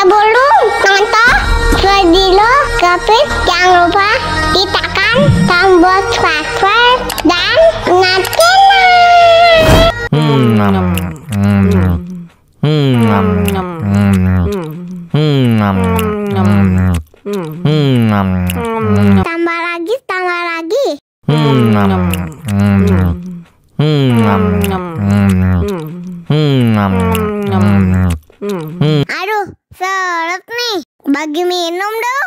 Sebelum nonton video Gavin, jangan lupa ditekan tombol subscribe dan nyalakan. Tambah lagi. Aduh, seret nih. Bagi minum dong.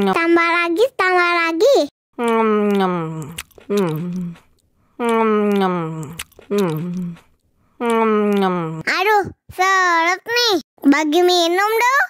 Tambah lagi. Aduh, seret nih. Bagi minum dong.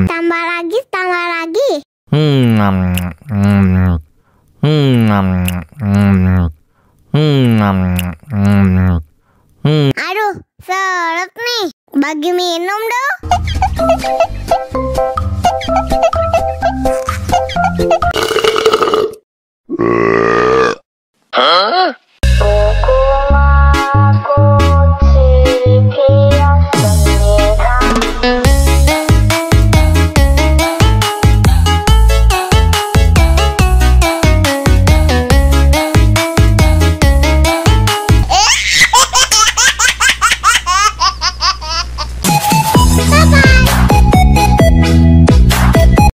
Tambah lagi. Aduh, seret nih. Bagi minum dong.